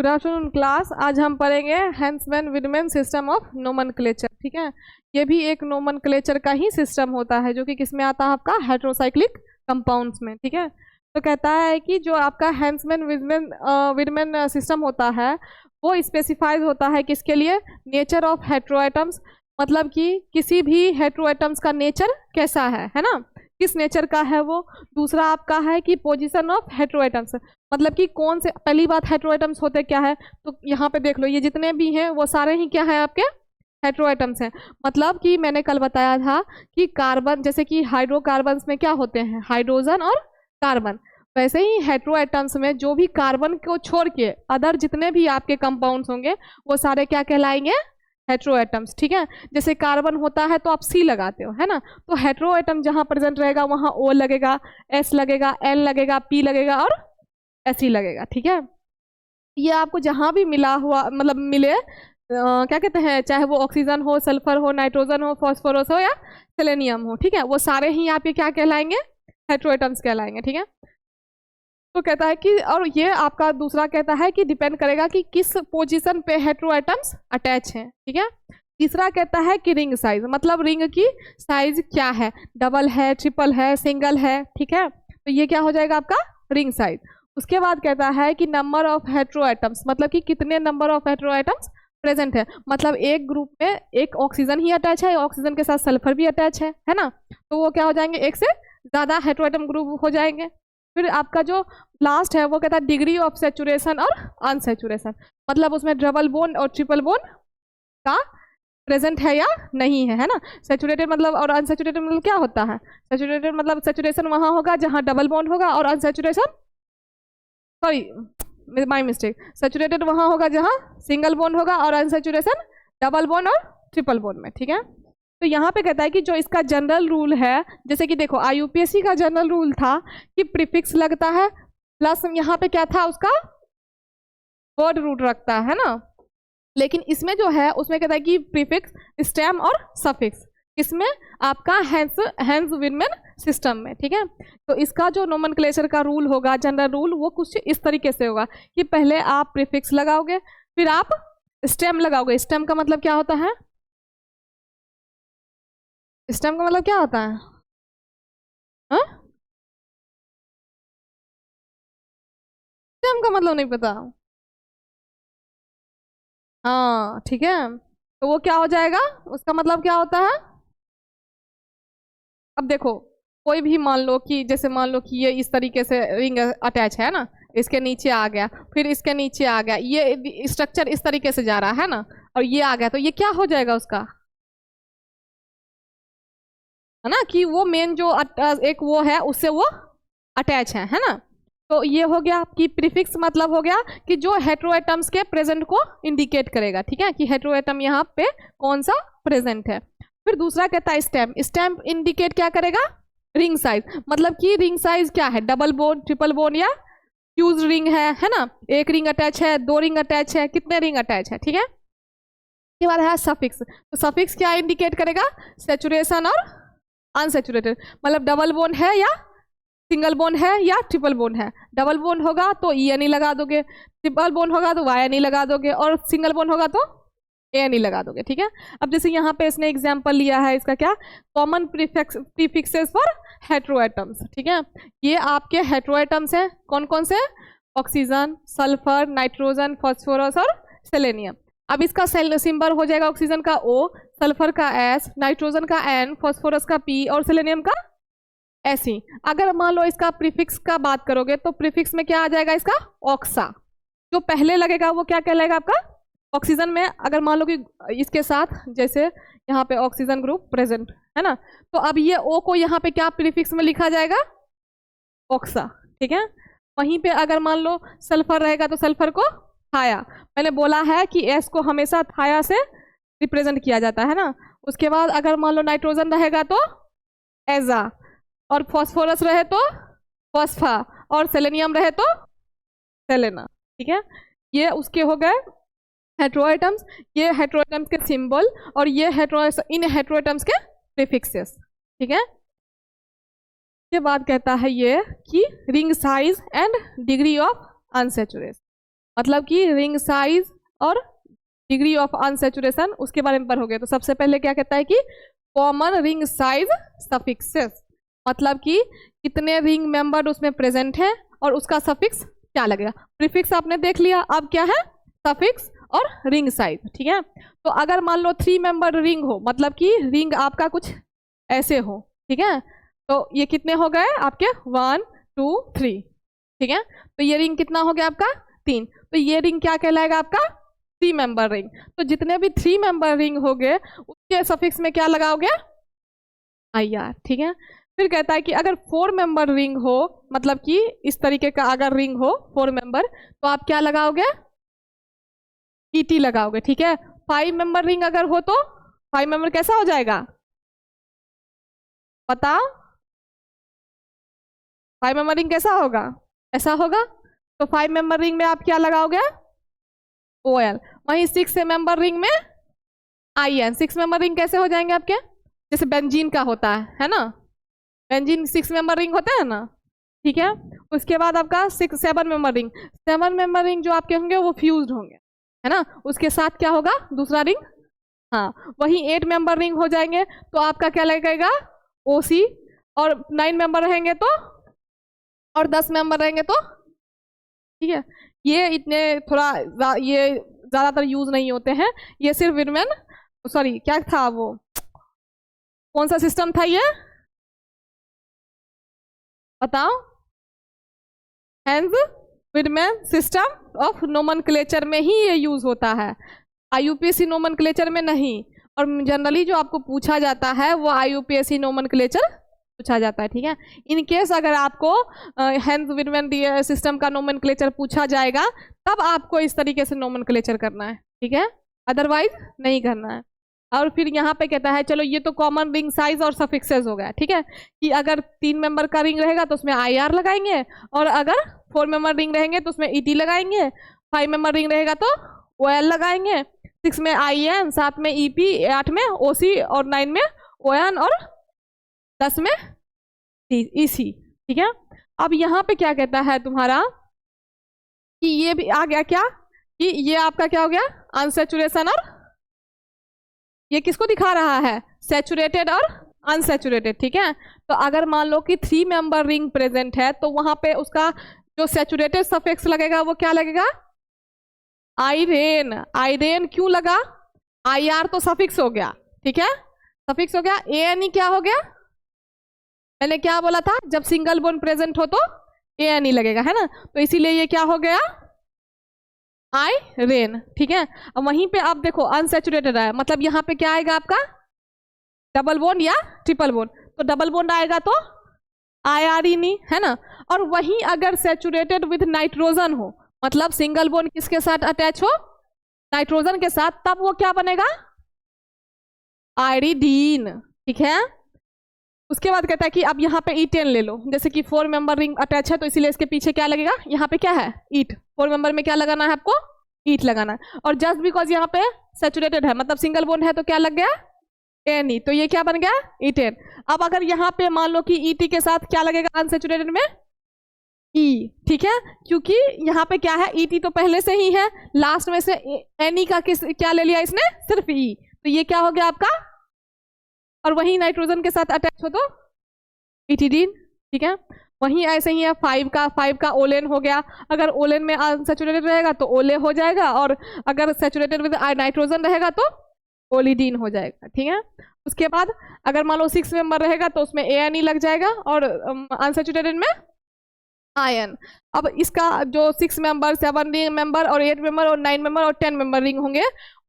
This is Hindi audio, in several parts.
Good afternoon class. आज हम पढ़ेंगे हैंसमैन विडमैन सिस्टम ऑफ नोमेनक्लेचर। ठीक है, ये भी एक नोमेनक्लेचर का ही सिस्टम होता है जो कि किसमें आता है, आपका हेटेरोसाइक्लिक कंपाउंड्स में। ठीक है, तो कहता है कि जो आपका हैंसमैन विडमैन सिस्टम होता है वो स्पेसिफाइड होता है किसके लिए, नेचर ऑफ हेटेरोएटम्स, मतलब कि किसी भी हेटेरोएटम्स का नेचर कैसा है ना, किस नेचर का है वो। दूसरा आपका है कि पोजीशन ऑफ हेटेरोएटम्स, मतलब कि कौन से, पहली बात हेटेरोएटम्स होते क्या है, तो यहाँ पे देख लो ये जितने भी हैं वो सारे ही क्या है, आपके हेटेरोएटम्स हैं। मतलब कि मैंने कल बताया था कि कार्बन, जैसे कि हाइड्रोकार्बन्स में क्या होते हैं, हाइड्रोजन और कार्बन, वैसे ही हेटेरोएटम्स में जो भी कार्बन को छोड़ के अदर जितने भी आपके कंपाउंड्स होंगे वो सारे क्या कहलाएंगे, हेटेरोएटम्स। ठीक है, जैसे कार्बन होता है तो आप सी लगाते हो, है ना, तो हेटेरोएटम जहां प्रेजेंट रहेगा वहां ओ लगेगा, एस लगेगा, एन लगेगा, पी लगेगा और एस लगेगा। ठीक है, ये आपको जहां भी मिला हुआ, मतलब मिले क्या कहते हैं, चाहे वो ऑक्सीजन हो, सल्फर हो, नाइट्रोजन हो, फॉस्फोरस हो या सेलेनियम हो, ठीक है, वो सारे ही आपके क्या कहलाएंगे, हेटेरोएटम्स कहलाएंगे। ठीक है, तो कहता है कि, और ये आपका दूसरा कहता है कि डिपेंड करेगा कि किस पोजीशन पे हेटेरोएटम्स अटैच हैं। ठीक है, तीसरा कहता है कि रिंग साइज, मतलब रिंग की साइज क्या है, डबल है, ट्रिपल है, सिंगल है। ठीक है, तो ये क्या हो जाएगा आपका रिंग साइज। उसके बाद कहता है कि नंबर ऑफ हेटेरोएटम्स, मतलब कि कितने नंबर ऑफ हेटेरोएटम्स प्रेजेंट है, मतलब एक ग्रुप में एक ऑक्सीजन ही अटैच है, ऑक्सीजन के साथ सल्फर भी अटैच है ना, तो वो क्या हो जाएंगे, एक से ज्यादा हेटेरोएटम ग्रुप हो जाएंगे। फिर आपका जो लास्ट है वो कहता है डिग्री ऑफ सेचुरेशन और अनसेचुरेशन, मतलब उसमें डबल बोन और ट्रिपल बोन का प्रेजेंट है या नहीं है ना। सेचुरेटेड मतलब और अनसेचुरेटेड मतलब क्या होता है, सेचुरेटेड मतलब सेचुरेशन वहां होगा जहां डबल बॉन्ड होगा, और unsaturation, sorry my mistake, saturated वहां होगा जहां सिंगल बॉन्ड होगा, और अनसेचुरेशन डबल बॉन्ड और ट्रिपल बॉन्ड में। ठीक है, तो यहाँ पे कहता है कि जो इसका जनरल रूल है, जैसे कि देखो IUPAC का जनरल रूल था कि प्रीफिक्स लगता है प्लस यहाँ पे क्या था उसका वर्ड रूट रखता है ना, लेकिन इसमें जो है उसमें कहता है कि प्रीफिक्स, स्टेम और सफिक्स, इसमें आपका हैंस विडमैन सिस्टम में। ठीक है, तो इसका जो नोमेनक्लेचर का रूल होगा, जनरल रूल, वो कुछ इस तरीके से होगा कि पहले आप प्रीफिक्स लगाओगे, फिर आप स्टेम लगाओगे। स्टेम का मतलब क्या होता है, स्टेम का मतलब क्या होता है, हाँ, स्टेम का मतलब नहीं पता, हाँ ठीक है, तो वो क्या हो जाएगा, उसका मतलब क्या होता है। अब देखो कोई भी मान लो कि, जैसे मान लो कि ये इस तरीके से रिंग अटैच है ना, इसके नीचे आ गया, फिर इसके नीचे आ गया, ये स्ट्रक्चर इस तरीके से जा रहा है ना, और ये आ गया, तो ये क्या हो जाएगा उसका, है ना, कि वो मेन जो एक वो है उससे वो अटैच है ना। तो ये हो गया कि प्रीफिक्स मतलब हो गया कि जो हेटेरोएटम्स के प्रेजेंट को इंडिकेट करेगा। ठीक है, कि हेटेरोएटम यहाँ पे कौन सा प्रेजेंट है। फिर दूसरा कहता है स्टेम, स्टेम इंडिकेट क्या करेगा, रिंग साइज, मतलब कि रिंग साइज क्या है, डबल बोन, ट्रिपल बोन या फ्यूज रिंग है ना, एक रिंग अटैच है, दो रिंग अटैच है, कितने रिंग अटैच है। ठीक है, इसके बाद है सफिक्स, तो सफिक्स क्या इंडिकेट करेगा, सेचुरेशन और अनसेचुरेटेड, मतलब डबल बोन है या सिंगल बोन है या ट्रिपल बोन है। डबल बोन होगा तो ENE लगा दोगे, ट्रिपल बोन होगा तो YNE लगा दोगे, और सिंगल बोन होगा तो ANE लगा दोगे। ठीक है, अब जैसे यहाँ पे इसने एग्जांपल लिया है इसका, क्या, कॉमन प्रीफिक्सेस फॉर हेटेरोएटम्स। ठीक है, ये आपके हेटेरोएटम्स हैं, कौन कौन से, ऑक्सीजन, सल्फर, नाइट्रोजन, फॉस्फोरस और सेलेनियम। अब इसका सिंबल हो जाएगा ऑक्सीजन का O, सल्फर का S, नाइट्रोजन का N, फॉस्फोरस का P और सेलेनियम का ऐसी। अगर मान लो इसका प्रीफिक्स का बात करोगे तो प्रीफिक्स में क्या आ जाएगा, इसका ऑक्सा, जो पहले लगेगा वो क्या कहलाएगा आपका ऑक्सीजन में। अगर मान लो कि इसके साथ जैसे यहाँ पे ऑक्सीजन ग्रुप प्रेजेंट है ना, तो अब ये O को यहाँ पे क्या प्रीफिक्स में लिखा जाएगा, ऑक्सा। ठीक है, वहीं पे अगर मान लो सल्फर रहेगा तो सल्फर को थाया, मैंने बोला है कि S को हमेशा थाया से रिप्रेजेंट किया जाता है ना। उसके बाद अगर मान लो नाइट्रोजन रहेगा तो एजा, और फॉस्फोरस रहे तो फॉस्फा, और सेलेनियम रहे तो सेलेना। ठीक है, ये उसके हो गए हेटेरोएटम्स, ये हेटेरोएटम्स के सिंबल, और ये इन हेटेरोएटम्स के प्रीफिक्सेस। ठीक है, के बाद कहता है ये कि ring size and degree of unsaturation, मतलब कि रिंग साइज और डिग्री ऑफ अनसैचुरेशन उसके बारे में पढ़ोगे। तो सबसे पहले क्या कहता है कि कॉमन रिंग साइज सफिक्सेस, मतलब कि कितने रिंग मेंबर उसमें प्रेजेंट है और उसका सफिक्स क्या लगेगा। प्रीफिक्स आपने देख लिया, अब क्या है सफिक्स और रिंग साइज, ठीक है। तो अगर मान लो 3 मेंबर रिंग हो, मतलब कि रिंग आपका कुछ ऐसे हो, ठीक है, तो ये कितने हो गए आपके 1 2 3, ठीक है। तो ये रिंग कितना हो गया आपका 3, तो ये रिंग क्या कहलाएगा आपका 3 मेंबर रिंग। तो जितने भी 3 मेंबर रिंग हो गए उसके सफिक्स में क्या लगाओगे IR, ठीक है। फिर कहता है कि अगर 4 मेंबर रिंग हो, मतलब कि इस तरीके का अगर रिंग हो 4 मेंबर, तो आप क्या लगाओगे ET लगाओगे, ठीक है। 5 मेंबर रिंग अगर हो तो 5 मेंबर कैसा हो जाएगा बताओ, 5 मेंबर रिंग कैसा होगा, ऐसा होगा। तो 5 मेंबर रिंग में आप क्या लगाओगे OL। वहीं 6 मेंबर रिंग में IN। 6 मेंबर रिंग कैसे हो जाएंगे आपके, जैसे बेंजीन का होता है ना, बेंजीन 6 मेंबर रिंग होता है ना, ठीक है। उसके बाद आपका 7 मेंबर रिंग, 7 मेंबर रिंग जो आपके होंगे वो फ्यूज्ड होंगे, है ना। उसके साथ क्या होगा दूसरा रिंग, हाँ। वहीं 8 मेंबर रिंग हो जाएंगे तो आपका क्या लगेगा OC, और 9 मेंबर रहेंगे तो, और 10 मेंबर रहेंगे तो, ठीक है। ये इतने थोड़ा ये ज्यादातर यूज नहीं होते हैं, ये सिर्फ विडमैन, सॉरी क्या था वो, कौन सा सिस्टम था ये बताओ, henge Wiedemann system of nomenclature में ही ये यूज होता है, IUPAC नोमेनक्लेचर में नहीं। और जनरली जो आपको पूछा जाता है वो IUPAC नोमेनक्लेचर पूछा जाता है, ठीक है। इन केस अगर आपको हेंज विडमैन सिस्टम का नोमेनक्लेचर पूछा जाएगा तब आपको इस तरीके से नोमेनक्लेचर करना है, ठीक है, अदरवाइज नहीं करना है। और फिर यहाँ पे कहता है चलो ये तो कॉमन रिंग साइज और सफिक्सेस हो गया, ठीक है, कि अगर 3 मेंबर का रिंग रहेगा तो उसमें IR लगाएंगे, और अगर 4 मेंबर रिंग रहेंगे तो उसमें ET लगाएंगे, 5 मेंबर रिंग रहेगा तो OL लगाएंगे, 6 में IN, 7 में EP, 8 में OC और 9 में ON और 10 में EC, ठीक है। अब यहाँ पे क्या कहता है तुम्हारा कि ये भी आ गया क्या, कि ये आपका क्या हो गया अनसैचुरेशन, और ये किसको दिखा रहा है सैचुरेटेड और अनसैचुरेटेड, ठीक है। तो अगर मान लो कि 3 मेंबर रिंग प्रेजेंट है तो वहां पे उसका जो सैचुरेटेड सफिक्स लगेगा वो क्या लगेगा आयरेन। आयरेन क्यों लगा, IR तो सफिक्स हो गया, ठीक है, सफिक्स हो गया। ANE क्या हो गया, मैंने क्या बोला था जब सिंगल बोन प्रेजेंट हो तो ANE लगेगा, है ना। तो इसीलिए ये क्या हो गया आयरेन, ठीक है। अब वहीं पे आप देखो अनसैचुरेटेड है, मतलब यहाँ पे क्या आएगा आपका डबल बॉन्ड या ट्रिपल बॉन्ड, तो डबल बॉन्ड आएगा तो IRene, है ना। और वहीं अगर सैचुरेटेड विथ नाइट्रोजन हो, मतलब सिंगल बॉन्ड किसके साथ अटैच हो नाइट्रोजन के साथ, तब वो क्या बनेगा आयरिडीन, ठीक है। उसके बाद कहता है कि अब यहाँ पे E10 ले लो, जैसे कि 4 मेंबर रिंग अटैच है तो इसीलिए इसके पीछे क्या लगेगा, यहाँ पे क्या है ईट, 4 मेंबर में क्या लगाना है आपको ईट लगाना है। और जस्ट बिकॉज यहाँ पे सैचुरेटेड है मतलब सिंगल बॉन्ड है तो क्या लग गया ANE, तो ये क्या बन गया E10। अब अगर यहाँ पे मान लो कि ET के साथ क्या लगेगा अनसैचुरेटेड में E, ठीक है, क्योंकि यहाँ पे क्या है ET तो पहले से ही है, लास्ट में से NE का किस क्या ले लिया इसने सिर्फ E, तो ये क्या हो गया आपका, और वही नाइट्रोजन के साथ अटैच हो तो इथिडीन, ठीक है। वहीं ऐसे ही है 5 का ओलेन हो गया, अगर ओलेन में अनसैचुरेटेड रहेगा तो ओले हो जाएगा, और अगर सैचुरेटेड विद नाइट्रोजन रहेगा तो ओलिडीन हो जाएगा, ठीक है। उसके बाद अगर मान लो 6 मेंबर रहेगा तो उसमें ANE लग जाएगा, और अनसैचुरेटेड में आयन। अब इसका जो 6 मेंबर 7 मेंबर और 8 मेंबर और 9 मेंबर और 10 मेंबर रिंग होंगे,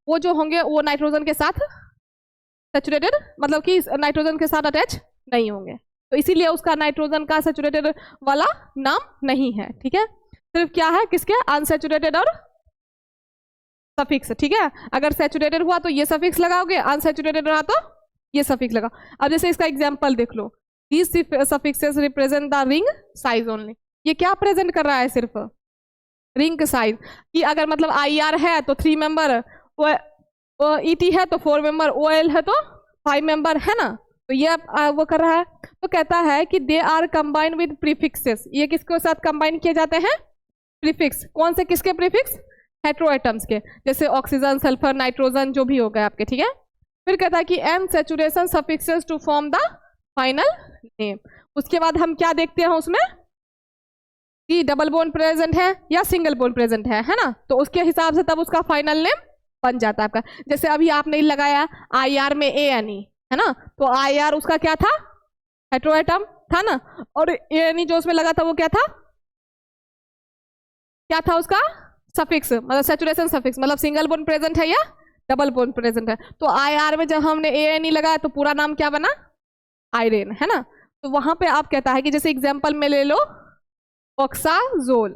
वो जो होंगे वो नाइट्रोजन के साथ सैचुरेटेड मतलब कि नाइट्रोजन के साथ अटैच नहीं होंगे, तो इसीलिए उसका नाइट्रोजन का सैचुरेटेड वाला नाम नहीं है, ठीक है। सिर्फ क्या है किसके अनसैचुरेटेड और सफिक्स, ठीक है। अगर सैचुरेटेड हुआ तो ये सफिक्स लगाओगे, अनसैचुरेटेड रहा तो ये सफिक्स लगा। अब जैसे इसका एग्जांपल देख लो, these suffixes represent the ring size only, ये क्या प्रेजेंट कर रहा है सिर्फ रिंग साइज, कि अगर मतलब IR है तो 3 मेंबर, ET है तो 4 मेंबर, OL है तो 5 मेंबर, है ना, तो ये वो कर रहा है। तो कहता है कि they are combined with prefixes, ये किसके साथ कंबाइन किए जाते हैं प्रीफिक्स, कौन से किसके प्रीफिक्स? हेटेरो एटम्स के, जैसे ऑक्सीजन, सल्फर, नाइट्रोजन जो भी हो गए आपके, ठीक है। फिर कहता है कि n saturation suffixes to form the final name। उसके बाद हम क्या देखते हैं उसमें कि डबल बॉन्ड प्रेजेंट है या सिंगल बॉन्ड प्रेजेंट है ना, तो उसके हिसाब से तब उसका फाइनल नेम बन जाता है आपका। जैसे अभी आपने लगाया IR में ANE है ना, तो IR उसका क्या था? हेटेरो एटम था ना, और ANE जो उसमें लगा था वो क्या था? क्या था उसका? सफिक्स, मतलब सैचुरेशन सफिक्स, मतलब सिंगल बॉन्ड प्रेजेंट है या डबल बॉन्ड प्रेजेंट है। तो IR में जब हमने ANE लगाया तो पूरा नाम क्या बना? आयरेन, है ना। तो वहां पे आप कहता है कि जैसे एग्जांपल में ले लो ऑक्साजोल,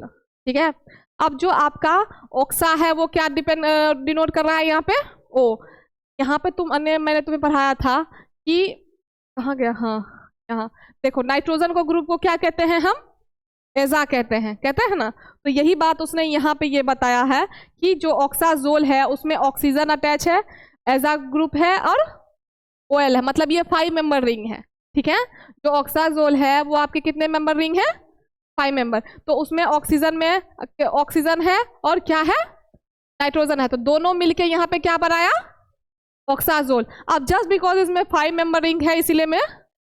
ठीक है। अब जो आपका ऑक्सा है वो क्या डिनोट कर रहा है यहाँ पे? ओ, यहाँ पे मैंने तुम्हें पढ़ाया था कि कहाँ गया, हाँ यहाँ देखो, नाइट्रोजन को ग्रुप को क्या कहते हैं हम? एजा कहते हैं ना। तो यही बात उसने यहाँ पे ये बताया है कि जो ऑक्साजोल है उसमें ऑक्सीजन अटैच है, एजा ग्रुप है और OL है, मतलब ये 5 मेंबर रिंग है, ठीक है। जो ऑक्साजोल है वो आपके कितने मेंबर रिंग है? 5 मेंबर। तो उसमें ऑक्सीजन है और क्या है? नाइट्रोजन है, तो दोनों मिलके यहाँ पे क्या बनाया? ऑक्साजोल। अब जस्ट बिकॉज इसमें 5 मेंबर रिंग है इसीलिए मैं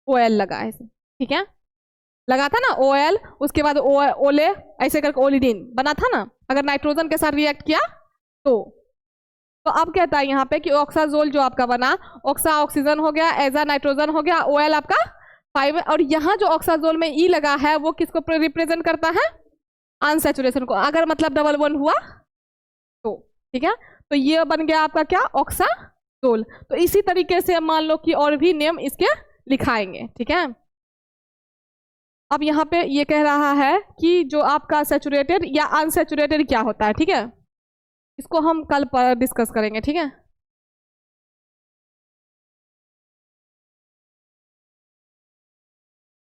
OL लगा है, ठीक है। लगा था ना OL, उसके बाद ओले ऐसे करके ओलिडीन बना था ना, अगर नाइट्रोजन के साथ रिएक्ट किया तो अब कहता है यहाँ पे कि ऑक्साजोल जो आपका बना, ऑक्सा ऑक्सीजन हो गया, एजा नाइट्रोजन हो गया, OL आपका 5 है, और यहाँ जो ऑक्साजोल में E लगा है वो किसको रिप्रेजेंट करता है? अनसैचुरेशन को, अगर मतलब डबल बॉन्ड हुआ तो, ठीक है। तो ये बन गया आपका क्या? ऑक्साजोल। तो इसी तरीके से मान लो कि और भी नेम इसके लिखाएंगे, ठीक है। अब यहाँ पे ये कह रहा है कि जो आपका सैचुरेटेड या अनसैचुरेटेड क्या होता है, ठीक है। इसको हम कल पर डिस्कस करेंगे, ठीक है।